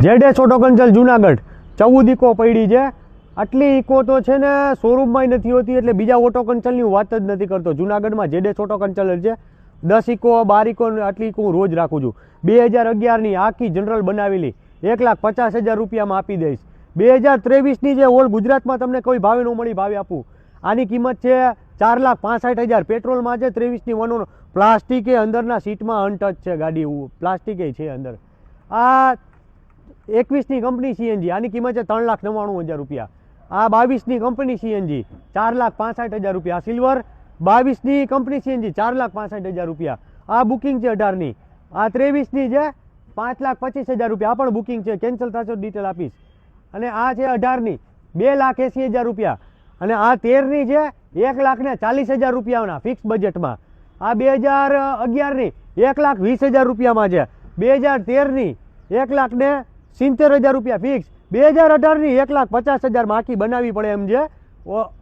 જેડેસ auto consult Junagadh 14 eco પડી છે. આટલી ઇકો તો છે ને શોરૂમમાં નથી હોતી, એટલે બીજા ઓટો કન્સલ્ટની હું વાત જ નથી કરતો. જુનાગઢમાં જેડેસ ઓટો કન્સલ્ટ છે. 10 ઇકો 12 ઇકો આટલી ઇકો હું રોજ રાખું છું. 2011ની આખી જનરલ બનાવેલી 1,50,000 રૂપિયામાં આપી દઈશ. 2023ની જે ઓલ ગુજરાતમાં તમને કોઈ ભાવે ન મળી ભાવે આપું. આની કિંમત છે 4,65,000. પેટ્રોલમાં છે 23ની વનો. પ્લાસ્ટિક એ અંદરના સીટમાં અનટચ છે ગાડી, પ્લાસ્ટિક છે અંદર. આ 21ની કંપની સીએનજી, આની કિંમત છે 3,99,000 રૂપિયા. આ 22ની કંપની સીએનજી 4,65,000 રૂપિયા. સિલ્વર 22ની કંપની સીએનજી 4,65,000 રૂપિયા. આ બુકિંગ છે 18ની. આ 23ની છે 5,25,000 રૂપિયા. આ પણ બુકિંગ છે, કેન્સલ થશે ડિટેલ આપીશ. અને આ છે 18ની 2,80,000 રૂપિયા. અને આ 13ની છે 1,40,000 રૂપિયાના ફિક્સ બજેટમાં. આ 2011ની 1,20,000 રૂપિયામાં છે. 2013ની 1,70,000 રૂપિયા ફિક્સ. 2018ની 1,50,000 આખી બનાવવી પડે એમ છે,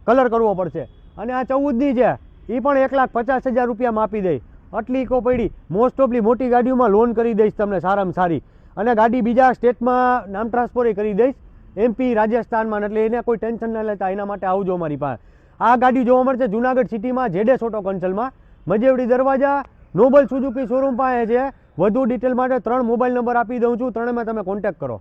કલર કરવો પડશે. અને આ 14ની છે એ પણ 1,50,000 રૂપિયામાં આપી દઈ. આટલી ઇકો પડી. મોસ્ટ ઓફલી મોટી ગાડીઓમાં લોન કરી દઈશ તમને સારામાં સારી. અને ગાડી બીજા સ્ટેટમાં નામ ટ્રાન્સફર કરી દઈશ, MP રાજસ્થાનમાં. એટલે એને કોઈ ટેન્શન ના લેતા, એના માટે આવજો અમારી પાસે. આ ગાડી જોવા મળશે જુનાગઢ સિટીમાં જેડેસ ઓટો કન્સલ્ટમાં, મજેવડી દરવાજા, નોબલ સુઝુકી શોરૂમ પાસે છે. વધુ ડિટેલ માટે 3 મોબાઈલ નંબર આપી દઉં છું, 3માં તમે કોન્ટેક્ટ કરો.